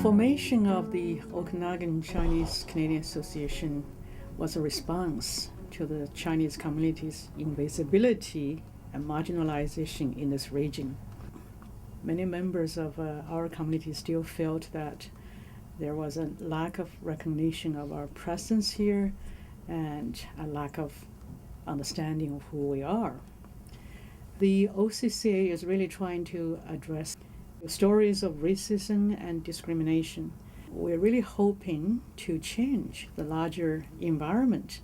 formation of the Okanagan Chinese Canadian Association was a response to the Chinese community's invisibility and marginalization in this region. Many members of our community still felt that there was a lack of recognition of our presence here and a lack of understanding of who we are. The OCCA is really trying to address the stories of racism and discrimination. We're really hoping to change the larger environment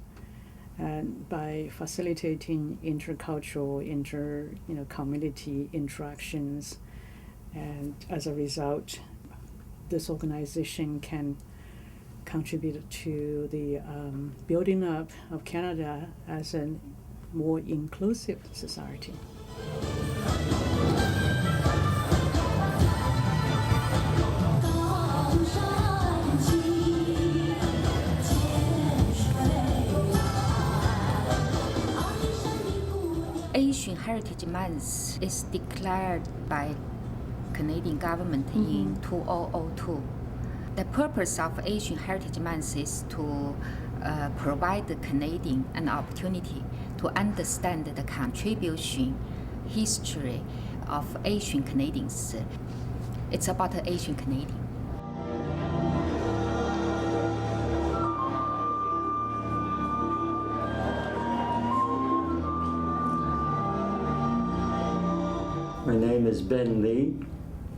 and by facilitating intercultural, community interactions. And as a result, this organization can contribute to the building up of Canada as a more inclusive society. Asian Heritage Month is declared by Canadian government in 2002. The purpose of Asian Heritage Month is to provide the Canadian an opportunity to understand the contribution, history of Asian Canadians. It's about the Asian Canadian. My name is Ben Lee.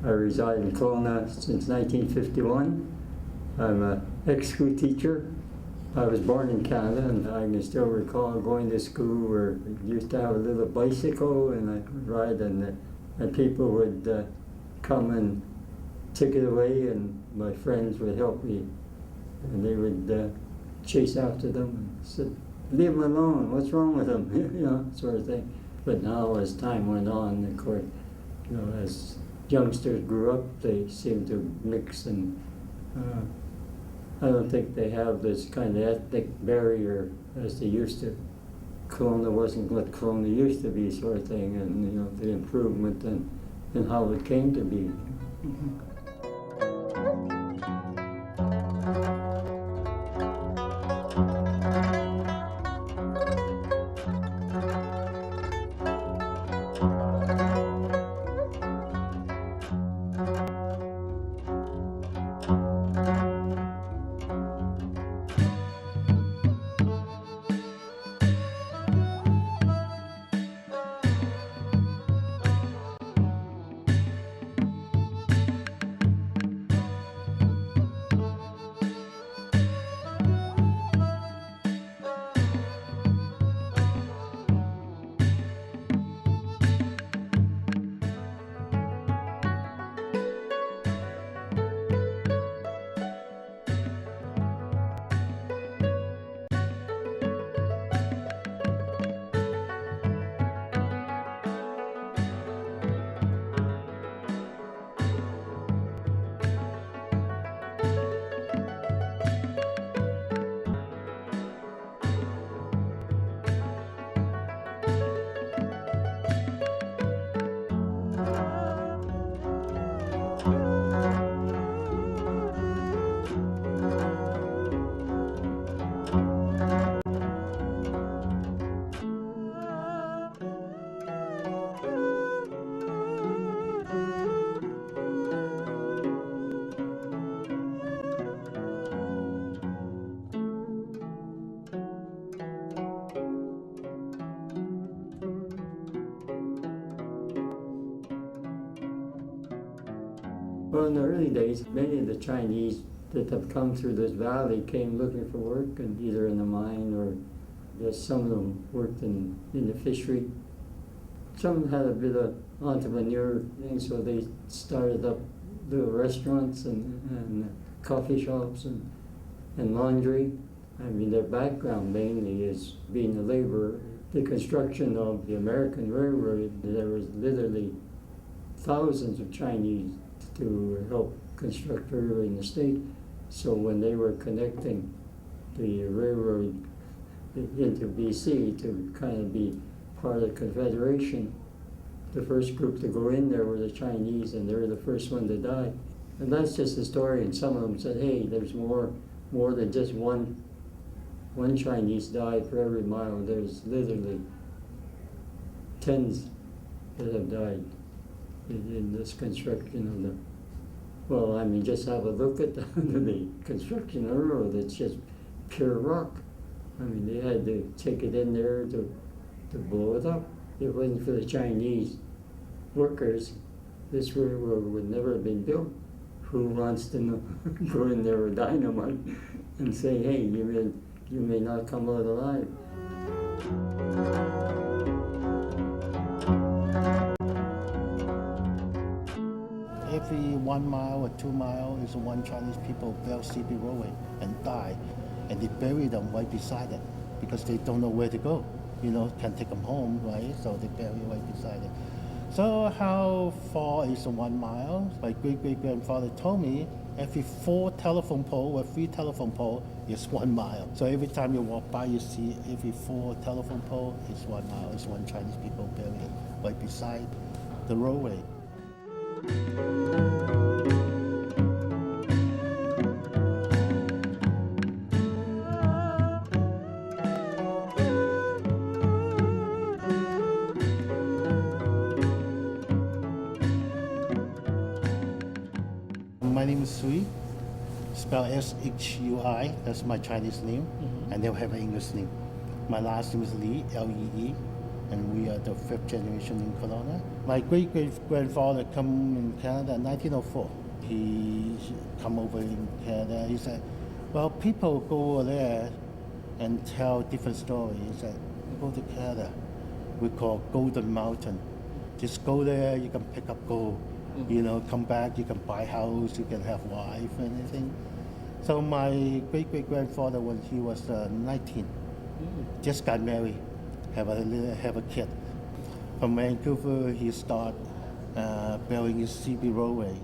I reside in Kelowna since 1951. I'm an ex-school teacher. I was born in Canada, and I can still recall going to school where we used to have a little bicycle and I would ride, and people would come and take it away, and my friends would help me, and they would chase after them and said, "Leave them alone, what's wrong with them?" Sort of thing. But now, as time went on, of course, as youngsters grew up, they seem to mix, and I don't think they have this kind of ethnic barrier as they used to. Kelowna wasn't what Kelowna used to be, sort of thing, and the improvement and how it came to be. Well, in the early days, many of the Chinese that have come through this valley came looking for work, and either in a mine or some of them worked in the fishery. Some had a bit of entrepreneur thing, so they started up little restaurants and coffee shops and laundry. I mean, their background mainly is being a laborer. The construction of the American Railroad, there was literally thousands of Chinese to help construct the railroad in the state. So when they were connecting the railroad into BC to kind of be part of the Confederation, the first group to go in there were the Chinese, and they were the first one to die. And that's just the story. And some of them said, hey, there's more than just one Chinese died for every mile. There's literally tens that have died in this construction of the. Well, I mean, just have a look at the construction of the road. It's just pure rock. I mean, they had to take it in there to blow it up. If it wasn't for the Chinese workers, this railroad would never have been built. Who wants to go in there with dynamite and say, hey, you may not come out alive? Every 1 mile or 2 miles is one Chinese people build CB roadway and die, and they bury them right beside it because they don't know where to go. Can't take them home, right? So they bury right beside it. So how far is 1 mile? My great-great-grandfather told me every 4 telephone pole or 3 telephone pole is 1 mile. So every time you walk by, you see every 4 telephone pole is 1 mile. It's one Chinese people buried right beside the roadway. My name is Sui, spelled S-H-U-I. That's my Chinese name, and they'll have an English name. My last name is Lee, L-E-E, and we are the 5th generation in Kelowna. My great-great-grandfather came in Canada in 1904. He come over in Canada. He said, well, people go over there and tell different stories. He said, go to Canada. We call Golden Mountain. Just go there, you can pick up gold. Come back, you can buy house, you can have wife, anything. So my great-great-grandfather, when he was 19, just got married, have a kid. From Vancouver, he started building his CB roadway.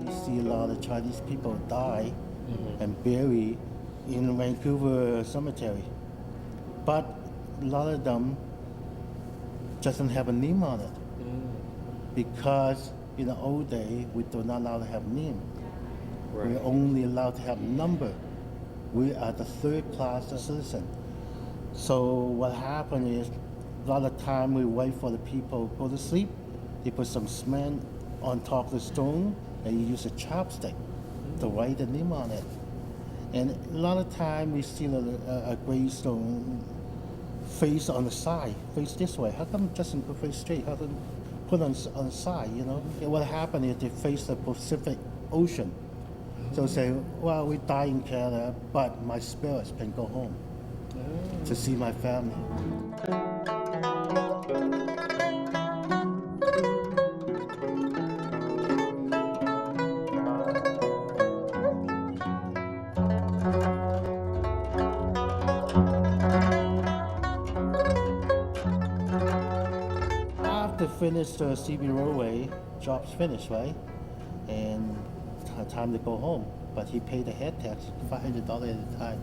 You see a lot of Chinese people die and bury in Vancouver cemetery, but a lot of them doesn't have a name on it because in the old day we do not allow to have name. Right. We're only allowed to have number. We are the 3rd-class citizen. So what happened is a lot of time we wait for the people go to sleep. They put some cement on top of the stone and you use a chopstick to write the name on it. And a lot of time we see a gravestone face on the side, face this way. How come it doesn't go face straight? How come put on the side, And what happened is they face the Pacific Ocean. So say, well, we die in Canada, but my spirits can go home to see my family. Finish the CB roadway, job's finished, right? And time to go home. But he paid the head tax, $500 at a time.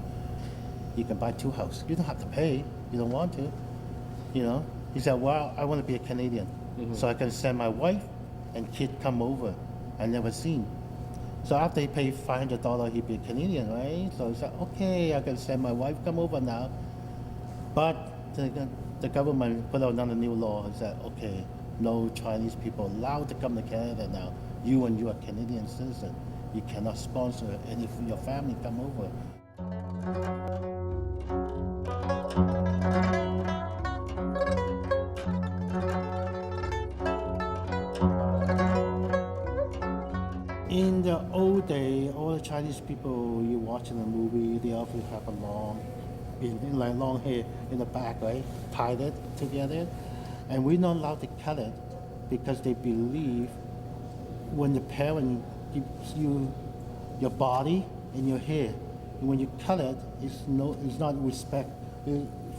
You can buy 2 houses. You don't have to pay. You don't want to. He said, well, I want to be a Canadian. So I can send my wife and kid come over. I never seen. So after he paid $500, he'd be a Canadian, right? So he said, okay, I can send my wife come over now. But the government put out another new law. He said, okay, no Chinese people allowed to come to Canada now. You are Canadian citizen. You cannot sponsor any of your family come over. In the old day, all the Chinese people you watch in the movie, they often have a long hair in the back, right? Tied it together. And we're not allowed to cut it because they believe when the parent gives you your body and your hair, when you cut it, it's not respect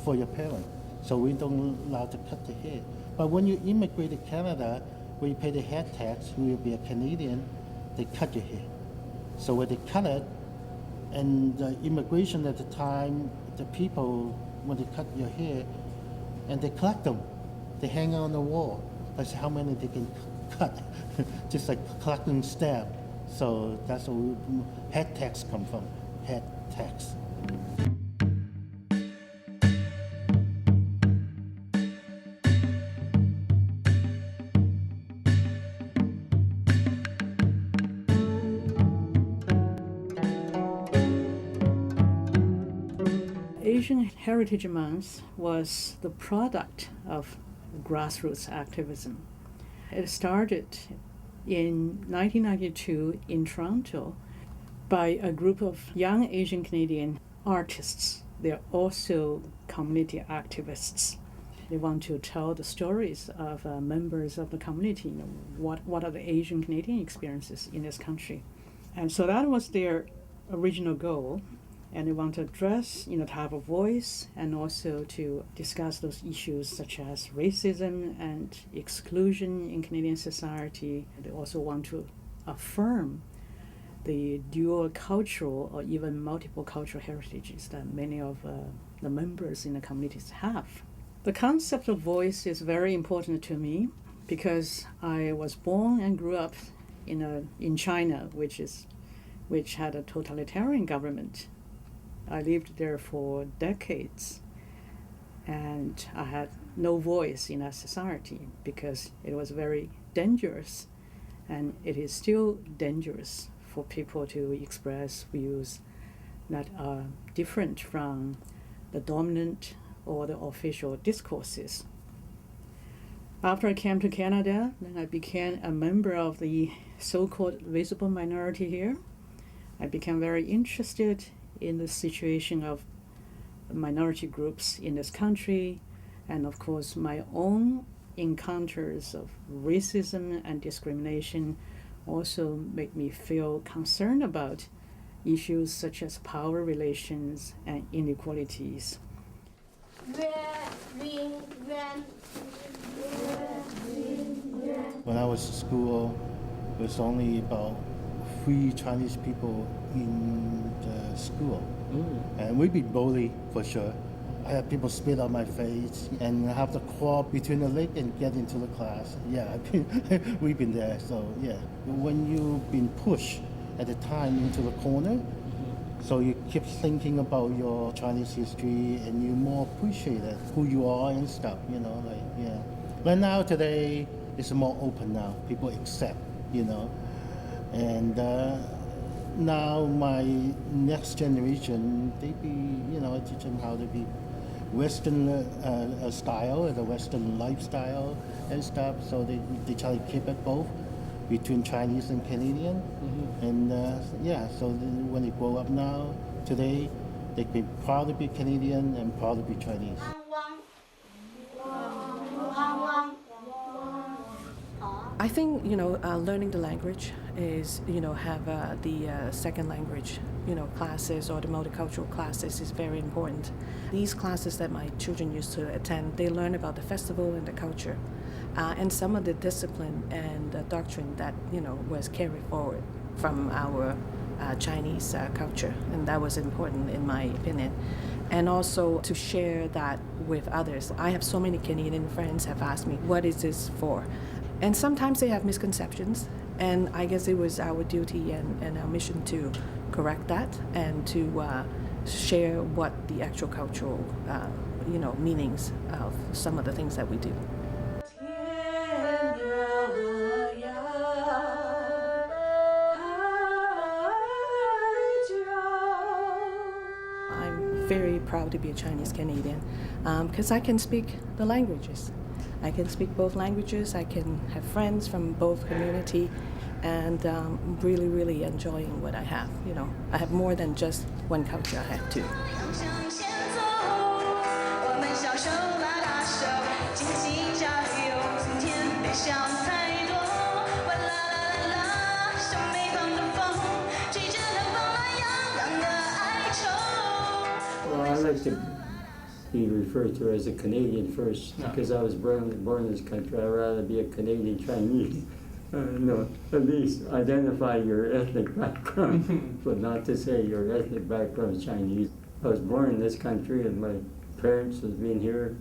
for your parent. So we don't allow to cut the hair. But when you immigrate to Canada, when you pay the head tax, you will be a Canadian, they cut your hair. So when they cut it, and the immigration at the time, the people when they cut your hair, and they collect them. They hang on the wall. That's how many they can cut, just like collecting stamp. So that's where head tax come from, head tax. Asian Heritage Month was the product of grassroots activism. It started in 1992 in Toronto by a group of young Asian Canadian artists. They're also community activists. They want to tell the stories of members of the community. What are the Asian Canadian experiences in this country? And so that was their original goal. And they want to address in a type of voice and also to discuss those issues such as racism and exclusion in Canadian society. They also want to affirm the dual cultural or even multiple cultural heritages that many of the members in the communities have. The concept of voice is very important to me because I was born and grew up in China, which had a totalitarian government. I lived there for decades, and I had no voice in that society because it was very dangerous, and it is still dangerous for people to express views that are different from the dominant or the official discourses. After I came to Canada, then I became a member of the so-called visible minority here. I became very interested in the situation of minority groups in this country, and of course my own encounters of racism and discrimination also make me feel concerned about issues such as power relations and inequalities. When I was in school, there was only about 3 Chinese people in the school. And we'd be bullied for sure. I had people spit on my face and have to crawl between the leg and get into the class. Yeah, we've been there, so yeah. When you've been pushed at the time into the corner, so you keep thinking about your Chinese history and you more appreciate it, who you are and stuff, yeah. But now today, it's more open now. People accept, And now my next generation, I teach them how to be Western style, the Western lifestyle and stuff. So they try to keep it both between Chinese and Canadian. And so when they grow up now, today, they can be proud to be Canadian and proud to be Chinese. I think, learning the language is, have the second language, classes or the multicultural classes is very important. These classes that my children used to attend, they learn about the festival and the culture and some of the discipline and the doctrine that, was carried forward from our Chinese culture, and that was important in my opinion. And also to share that with others. I have so many Canadian friends have asked me, what is this for? And sometimes they have misconceptions, and I guess it was our duty and our mission to correct that and to share what the actual cultural, meanings of some of the things that we do. I'm very proud to be a Chinese Canadian because I can speak the languages. I can speak both languages, I can have friends from both community, and really, really enjoying what I have. I have more than just one culture, I have two. Well, I like to be referred to as a Canadian first because I was born in this country. I'd rather be a Canadian Chinese. No, at least identify your ethnic background, but not to say your ethnic background is Chinese. I was born in this country and my parents have been here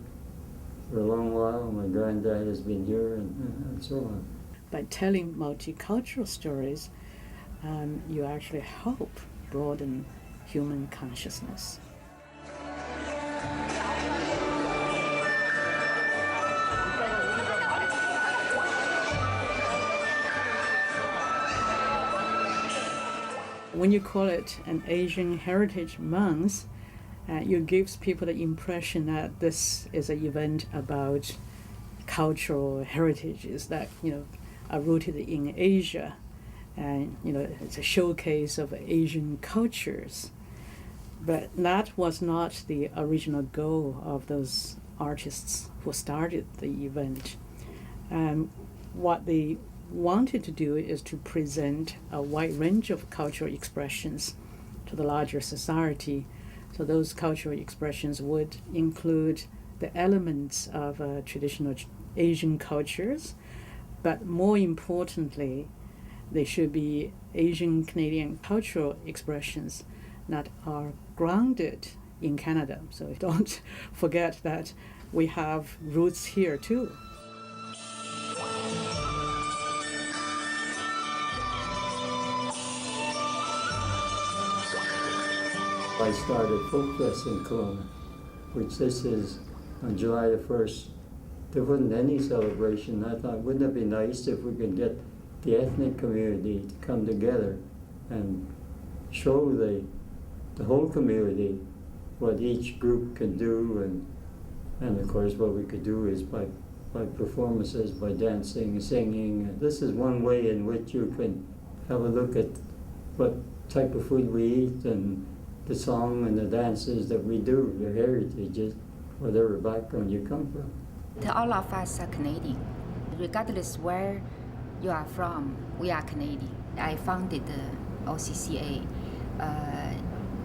for a long while. My granddad has been here, and so on. By telling multicultural stories, you actually help broaden human consciousness. When you call it an Asian Heritage Month, it gives people the impression that this is an event about cultural heritages that are rooted in Asia, and it's a showcase of Asian cultures. But that was not the original goal of those artists who started the event. What they wanted to do is to present a wide range of cultural expressions to the larger society. So those cultural expressions would include the elements of traditional Asian cultures, but more importantly, they should be Asian Canadian cultural expressions that are grounded in Canada. So don't forget that we have roots here too. I started Folk Fest in Kelowna, which this is on July the 1st. There wasn't any celebration. I thought, wouldn't it be nice if we could get the ethnic community to come together and show the whole community what each group can do, and of course what we could do is by performances, by dancing, singing. This is one way in which you can have a look at what type of food we eat and the song and the dances that we do, your heritages, whatever background you come from. All of us are Canadian. Regardless where you are from, we are Canadian. I founded the OCCA.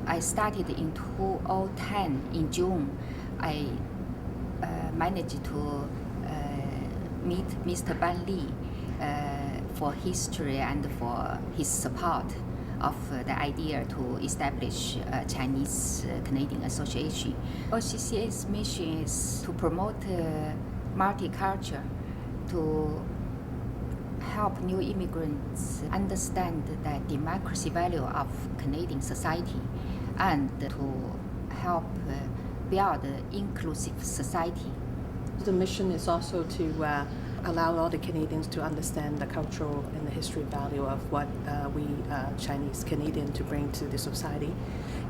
I started in 2010. In June, I managed to meet Mr. Ban Li for history and for his support of the idea to establish a Chinese Canadian Association. OCCA's mission is to promote multiculture, to help new immigrants understand the democracy value of Canadian society, and to help build an inclusive society. The mission is also to allow all the Canadians to understand the cultural and the history value of what we Chinese Canadian to bring to the society,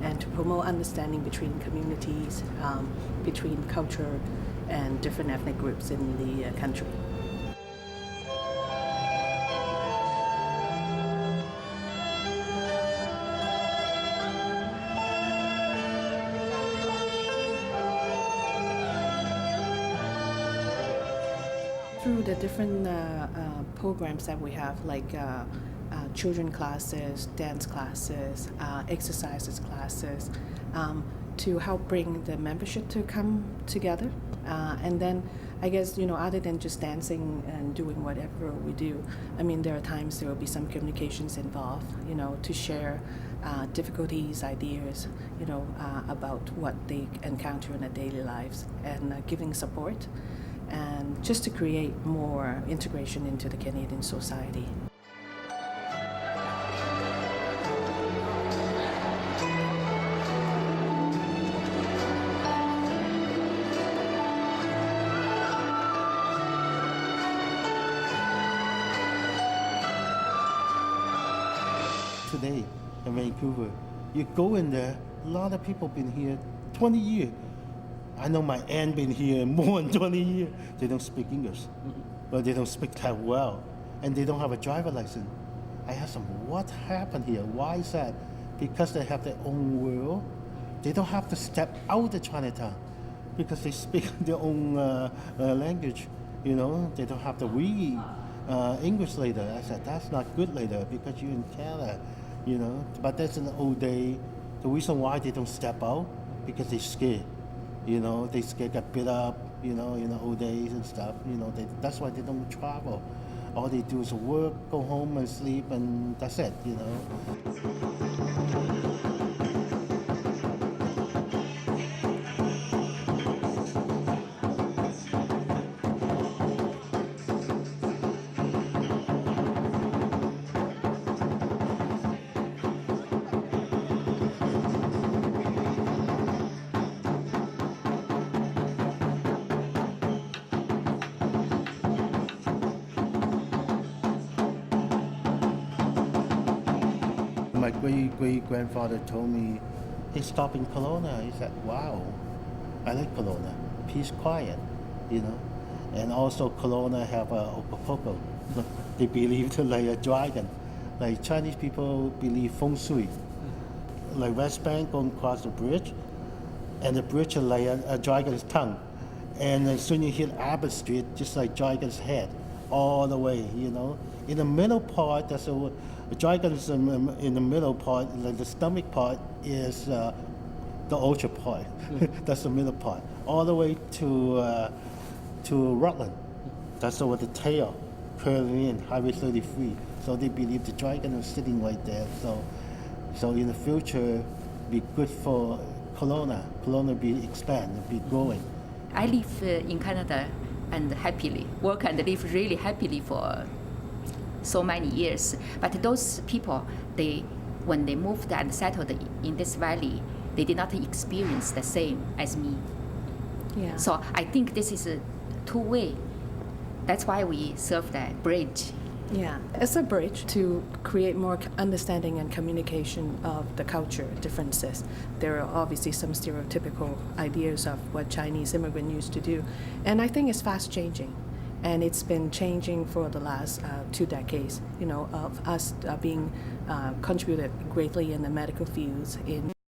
and to promote understanding between communities, between culture and different ethnic groups in the country. Through the different programs that we have, like children classes, dance classes, exercises classes, to help bring the membership to come together. And then I guess, other than just dancing and doing whatever we do, I mean, there are times there will be some communications involved, to share difficulties, ideas, about what they encounter in their daily lives, and giving support, and just to create more integration into the Canadian society. Today in Vancouver, you go in there, a lot of people been here 20 years. I know my aunt been here more than 20 years. They don't speak English, but they don't speak that well, and they don't have a driver license. I asked them, what happened here? Why is that? Because they have their own world. They don't have to step out of Chinatown because they speak their own language. They don't have to read English later. I said, that's not good later because you're in Canada, But that's in the old day. The reason why they don't step out, because they're scared. They scared get beat up, in the old days and stuff. That's why they don't travel. All they do is work, go home and sleep, and that's it, my great-grandfather told me he stopped in Kelowna. He said, wow, I like Kelowna. Peace, quiet, you know. And also Kelowna have a Okapoko. They believe like a dragon. Like Chinese people believe feng shui. Like West Bank going across the bridge, and the bridge is like a dragon's tongue. And as soon as you hit Abbott Street, just like dragon's head, all the way, you know. In the middle part, there's a dragon's in the middle part, like the stomach part is the ultra part. That's the middle part. All the way to Rutland. That's with the tail curling in, Highway 33. So they believe the dragon is sitting right there. So in the future, be good for Kelowna. Kelowna be expand, be growing. I live in Canada and happily work and live really happily for so many years. But those people, when they moved and settled in this valley, they did not experience the same as me. Yeah. So I think this is a two-way. That's why we serve that bridge. Yeah, it's a bridge to create more understanding and communication of the culture differences. There are obviously some stereotypical ideas of what Chinese immigrants used to do, and I think it's fast changing, and it's been changing for the last 2 decades. You know, of us being contributed greatly in the medical fields in